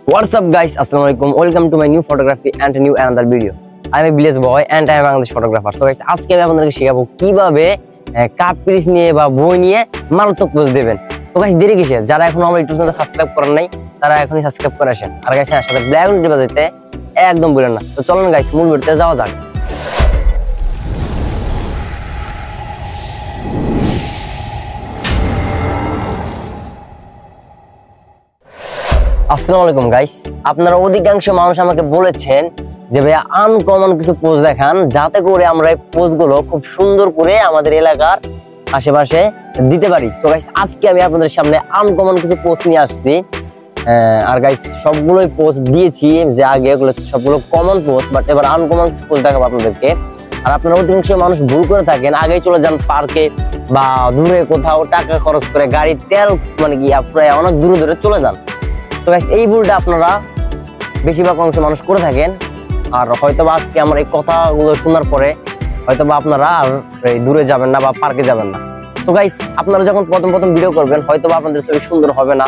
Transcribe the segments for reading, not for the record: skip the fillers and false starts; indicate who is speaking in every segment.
Speaker 1: What's up guys, Assalamualaikum. Welcome to my new photography and new another video. I am a village boy and I am a Bangladesh photographer. So guys, আজকে আমি আপনাদেরকে শেখাবো কিভাবে cup piece নিয়ে বা বই নিয়ে মারাত্মক পোজ দিবেন। তো গাইস দেরি কিসের? যারা এখনো আমার ইউটিউব চ্যানেলটা সাবস্ক্রাইব করেন নাই তারা এখনই সাবস্ক্রাইব করে আসেন। আর গাইস সাথে ব্ল্যাক নোটিফিকেশন বাজাইতে একদম ভুলেন না। তো চলুন গাইস মূল ভিডিওতে যাওয়া যাক। আসসালামু আলাইকুম গাইস, আপনারা অধিকাংশ মানুষ আমাকে বলেছেন যে ভাইয়া আনকমন কিছু পোজ দেখান যাতে করে আমরা এই পোজগুলো খুব সুন্দর করে আমাদের এলাকার আশেপাশে দিতে পারি। সো গাইস আজকে আমি আপনাদের সামনে আনকমন কিছু পোজ নিয়ে আসছি। আর গাইস সবগুলোই পোজ দিয়েছি যে আগে ওগুলো সবগুলো কমন পোজ, বাট এবার আনকমন কিছু পোজ দেখাবো আপনাদেরকে। আর আপনারা অধিকাংশ মানুষ ভুল করে থাকেন, আগেই চলে যান পার্কে বা দূরে কোথাও টাকা খরচ করে গাড়ির তেল মানে কি অনেক দূরে দূরে চলে যান। তো গাইস এই ভুলটা আপনারা বেশিরভাগ অংশ মানুষ করে থাকেন। আর হয়তোবা আজকে আমার এই কথাগুলো শোনার পরে হয়তোবা আপনারা আর দূরে যাবেন না বা পার্কে যাবেন না। তো গাইস আপনারা যখন প্রথম ভিডিও করবেন হয়তোবা আপনাদের ছবি সুন্দর হবে না।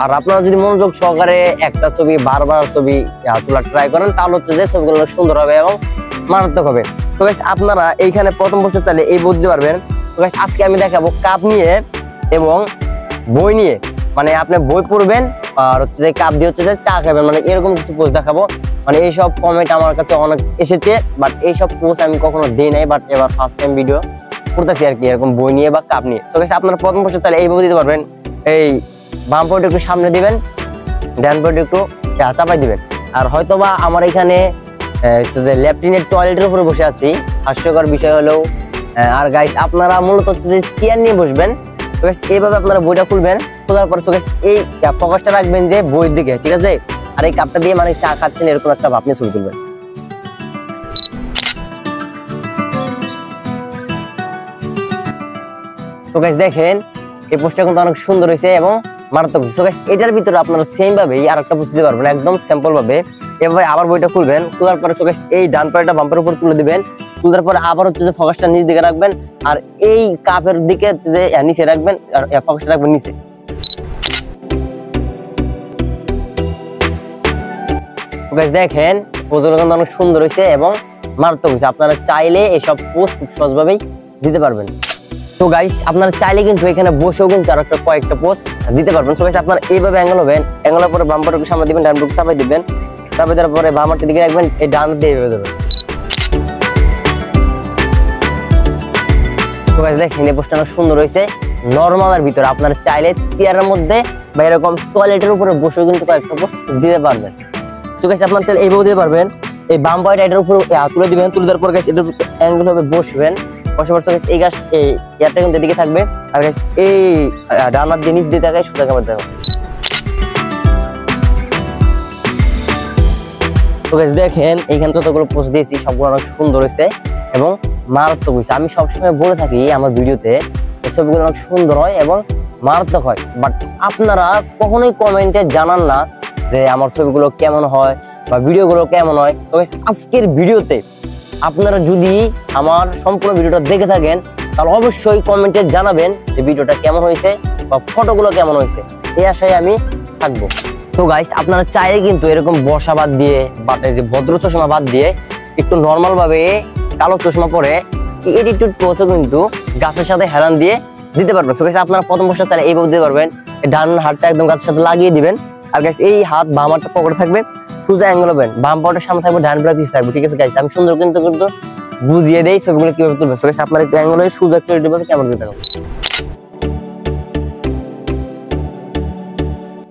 Speaker 1: আর আপনারা যদি মনোযোগ সহকারে একটা ছবি বারবার ছবি তোলা ট্রাই করেন তাহলে হচ্ছে যে ছবিগুলো সুন্দর হবে এবং মারাত্মক হবে। তো গাইস আপনারা এইখানে প্রথম বসে চাইলে এই বই দিতে পারবেন। তো গাইস আজকে আমি দেখাবো কাপ নিয়ে এবং বই নিয়ে, মানে আপনি বই পড়বেন আর হচ্ছে যে কাপ দিয়ে হচ্ছে যে চা খাবেন, মানে এরকম কিছু পোস্ট দেখাবো। মানে এইসব কমেন্ট আমার কাছে অনেক এসেছে, বাট এইসব পোস্ট আমি কখনো দিই নাই, বাট এবার ফার্স্ট টাইম ভিডিও করতেছি আর কি, এরকম বই নিয়ে বা কাপ নিয়ে। সো গাইস আপনারা প্রথম পোস্টে চাইলে এইভাবে দিতে পারবেন। এই বাম পাশটা একটু সামনে দিবেন, ডান পাশটা একটু চাপাই দিবেন। আর হয়তোবা আমার এখানে হচ্ছে যে ল্যাট্রিনের টয়লেটের উপরে বসে আছি, হাস্যকর বিষয় হলেও। আর গাইস আপনারা মূলত হচ্ছে যে চেয়ার নিয়ে বসবেন। এইভাবে আপনারা বইটা খুলবেন, খোলার পর এই ফোকাসটা রাখবেন যে বইয়ের দিকে, ঠিক আছে? আর এই কাপটা দিয়ে মানে চা খাচ্ছেন এরকম একটা ভাব নিয়ে ছবি তুলবেন। তো গাইস দেখেন এই পোস্টটা কিন্তু অনেক সুন্দর হয়েছে এবং মারাত্মক। সো গাইস এটার ভিতরে আপনারা সেম ভাবেই আর একটা পোস্ট দিতে পারবেন একদম সিম্পল ভাবে। এভাবে আবার বইটা খুলবেন, খোলার পরে সো গাইস এই ডান পাশটা বাম্পারের উপর তুলে দিবেন। তুলার পরে আবার হচ্ছে যে ফোকাসটা নিচ দিকে রাখবেন আর এই কাপের দিকে হচ্ছে যে নিচে রাখবেন আর ফোকাসটা রাখবেন নিচে। গাইস দেখেন পোজগুলো কিন্তু অনেক সুন্দর হয়েছে এবং মারাত্মক হয়েছে। আপনারা চাইলে এসব পোজ খুব সহজভাবেই দিতে পারবেন। তো গাইস আপনারা চাইলে কিন্তু এখানে বসেও কিন্তু আর একটা কয়েকটা পোজ দিতে পারবেন। সো গাইস আপনারা এইভাবে অ্যাঙ্গেল হবেন, অ্যাঙ্গেলের পরে বাম্পারকে সামনে দিবেন, ডান পাশে চাপাই দিবেন, চাপাই দেওয়ার পরে বাম হাতের দিকে রাখবেন, এই ডান দিয়ে এইভাবে দেবেন। তো গাইস দেখেন এই পোস্টটা অনেক সুন্দর হয়েছে নরমালের ভিতরে। আপনারা চাইলে চেয়ারের মধ্যে বা এরকম টয়লেটের উপরে বসেও কিন্তু কয়েকটা পোস্ট দিতে পারবেন। তো গাইস আপনারা চাইলে এইভাবে দিতে পারবেন। এই বাম পাশটা এটার উপরে তুলে দিবেন, তুলে দেওয়ার পর গাইস এটার অ্যাঙ্গেল হবে বসবেন, বসে বসে গাইস এই গাছ এই ইয়ারটা কিন্তু এদিকে থাকবে আর গাইস এই ডান হাত দিয়ে নিচ দিয়ে তাকায় সোজা ক্যামেরা দেখো। তো গাইস দেখেন এইখানে যতগুলো পোস্ট দিয়েছি সবগুলো অনেক সুন্দর হয়েছে এবং মারাত্মক হয়েছে। আমি সবসময় বলে থাকি আমার ভিডিওতে এই ছবিগুলো অনেক সুন্দর হয় এবং মারাত্মক হয়, বাট আপনারা কখনোই কমেন্টে জানান না যে আমার ছবিগুলো কেমন হয় বা ভিডিওগুলো কেমন হয়। তো গাইস আজকের ভিডিওতে আপনারা যদি আমার সম্পূর্ণ ভিডিওটা দেখে থাকেন তাহলে অবশ্যই কমেন্টে জানাবেন যে ভিডিওটা কেমন হয়েছে বা ফটোগুলো কেমন হয়েছে, এই আশায় আমি থাকবো। তো গাইস আপনারা চাইলে কিন্তু এরকম বসা বাদ দিয়ে বা যে ভদ্র চশমা বাদ দিয়ে একটু নর্মাল ভাবে কালো চশমা পরে এডিটেড পোজও কিন্তু গাছের সাথে হেলান দিয়ে দিতে পারবেন। সো গাইস আপনারা প্রথম বসা চাইলে এইভাবে দিতে পারবেন, ডান হাতটা একদম গাছের সাথে লাগিয়ে দিবেন আর গাইস এই হাত বাম হাতটা পকেটে থাকবে, সোজা অ্যাঙ্গেল হবেন, বাম পাটের সামনে থাকবে, ডান পাটা পিছে থাকবে, ঠিক আছে গাইস? আমি সুন্দর কিন্তু বুঝিয়ে দেই ছবিগুলো কিভাবে তুলবেন। সো গাইস আপনারা একটু অ্যাঙ্গেল হয়ে সোজা একটু এডিট করবেন, কেমন করে দেখাবো।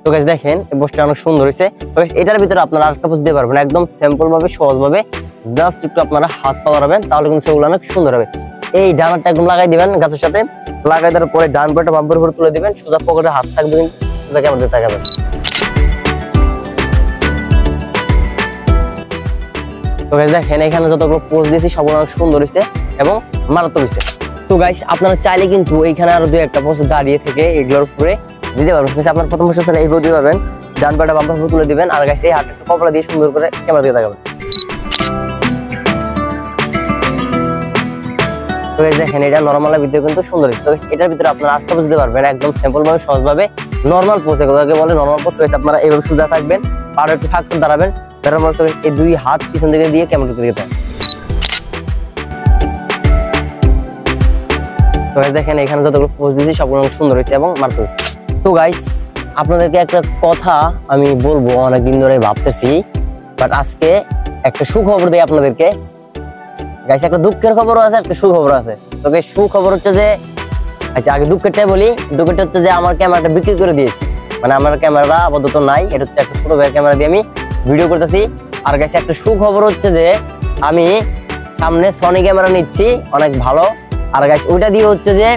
Speaker 1: তো গাইস দেখেন এই পোস্টটা অনেক সুন্দর হয়েছে। তো গাইস এটার ভিতরে আপনারা আরেকটা পোস্ট দিতে পারবেন একদম সিম্পল ভাবে সহজ ভাবে, জাস্ট একটু আপনারা হাত পা বাড়াবেন তাহলে কিন্তু ছবিগুলো অনেক সুন্দর হবে। এই ডান হাতটা একদম লাগাই দিবেন গাছের সাথে, লাগাই দেওয়ার পরে ডান পাটা বাম্পারের উপর তুলে দিবেন, সোজা পকেটে হাত থাকবে, সোজা কেমন করে তাকাবেন। তো গাইস দেখেন এখানে যতগুলো পোজ দিয়েছি সবগুলো অনেক সুন্দর হয়েছে এবং মারাত্মক হয়েছে। তো গাইস আপনারা চাইলে কিন্তু এইখানে আরো দুই একটা পোজ দাঁড়িয়ে থেকে এগুলোর উপরে দিতে পারবেন। আপনার প্রথম পোস্টে চাইলে এইভাবে দিতে পারবেন, ডান পাটা বাম পাশে তুলে দিবেন আর গাইস এই হাতটা একটু কপড়া দিয়ে সুন্দর করে ক্যামেরা দিকে তাকাবেন। তো গাইস দেখেন এটা নরমালের ভিতরে কিন্তু সুন্দর হয়েছে। তো গাইস এটার ভিতরে আপনারা আটটা পোজ দিতে পারবেন একদম সিম্পল ভাবে সহজভাবে নরমাল পোজ, এগুলোকে বলে নরমাল পোজ। গাইস আপনারা এইভাবে সোজা থাকবেন, আর একটু ফাঁক করে দাঁড়াবেন, দাঁড়ানোর পর এই দুই হাত পিছন দিকে দিয়ে ক্যামেরা দিকে দেন। তো গাইস দেখেন এখানে যতগুলো পোজ দিয়েছি সবগুলো সুন্দর হয়েছে এবং মারতে হয়েছে। তো গাইস আপনাদেরকে একটা কথা আমি বলবো, অনেকদিন ধরে ভাবতেছি, বাট আজকে একটা সুখবর দেই আপনাদেরকে। গাইস একটা দুঃখের খবরও আছে, একটা সুখবর আছে। তো গাইস সুখবর হচ্ছে যে, আচ্ছা আগে দুঃখেরটাই বলি। দুঃখেরটা হচ্ছে যে আমার ক্যামেরাটা বিক্রি করে দিয়েছি, মানে আমার ক্যামেরাটা আপাতত নাই। এটা হচ্ছে একটা ছোট ভাইয়ের ক্যামেরা দিয়ে আমি ভিডিও করতেছি। আর গাইস একটা সুখবর হচ্ছে যে আমি সামনে সনি ক্যামেরা নিচ্ছি, অনেক ভালো। আর গাইস ওইটা দিয়ে হচ্ছে যে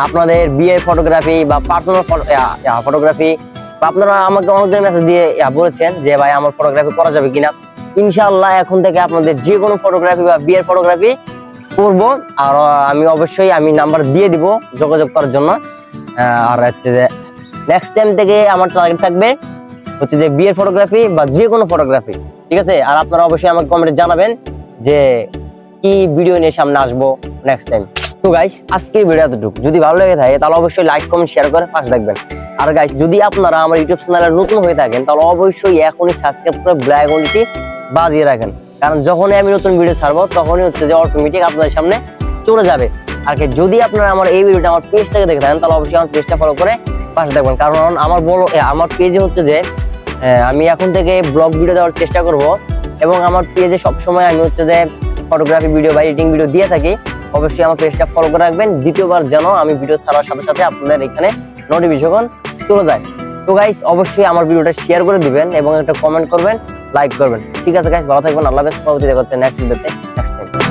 Speaker 1: আপনাদের বিয়ের ফটোগ্রাফি বা পার্সোনাল ফটোগ্রাফি, বা আপনারা আমাকে অনেকজন মেসেজ দিয়ে বলেছেন যে ভাই আমার ফটোগ্রাফি করা যাবে কিনা। ইনশাআল্লাহ এখন থেকে আপনাদের যে কোনো ফটোগ্রাফি বা বিয়ের ফটোগ্রাফি করব। আর আমি অবশ্যই নাম্বার দিয়ে দিব যোগাযোগ করার জন্য। আর হচ্ছে যে নেক্সট টাইম থেকে আমার টার্গেট থাকবে হচ্ছে যে বিয়ের ফটোগ্রাফি বা যে কোনো ফটোগ্রাফি, ঠিক আছে? আর আপনারা অবশ্যই আমাকে কমেন্টে জানাবেন যে কি ভিডিও নিয়ে সামনে আসবো নেক্সট টাইম। তো গাইস আজকের ভিডিও এতটুকু। যদি ভালো লেগে থাকে তাহলে অবশ্যই লাইক কমেন্ট শেয়ার করে পাশে থাকবেন। আর গাইস যদি আপনারা আমার ইউটিউব চ্যানেলে নতুন হয়ে থাকেন তাহলে অবশ্যই এখনই সাবস্ক্রাইব করে বেল আইকনটি বাজিয়ে রাখেন, কারণ যখনই আমি নতুন ভিডিও ছাড়বো তখনই হচ্ছে যে অটোমেটিক আপনাদের সামনে চলে যাবে। আর যদি আপনারা আমার এই ভিডিওটা আমার পেজ থেকে দেখে থাকেন তাহলে অবশ্যই আমার পেজটা ফলো করে পাশে থাকবেন, কারণ আমার পেজে হচ্ছে যে আমি এখন থেকে ব্লগ ভিডিও দেওয়ার চেষ্টা করব, এবং আমার পেজে সবসময় আমি হচ্ছে যে ফটোগ্রাফি ভিডিও বা এডিটিং ভিডিও দিয়ে থাকি। অবশ্যই আমার পেজটা ফলো করে রাখবেন, দ্বিতীয়বার যেন আমি ভিডিও ছাড়ার সাথে সাথে আপনাদের এখানে নোটিফিকেশন চলে যায়। তো গাইস অবশ্যই আমার ভিডিওটা শেয়ার করে দিবেন এবং একটা কমেন্ট করবেন, লাইক করবেন। ঠিক আছে গাইস, ভালো থাকবেন, আল্লাহ হাফেজ। পরবর্তী দেখা হচ্ছে নেক্সট ভিডিওতে নেক্সট টাইম।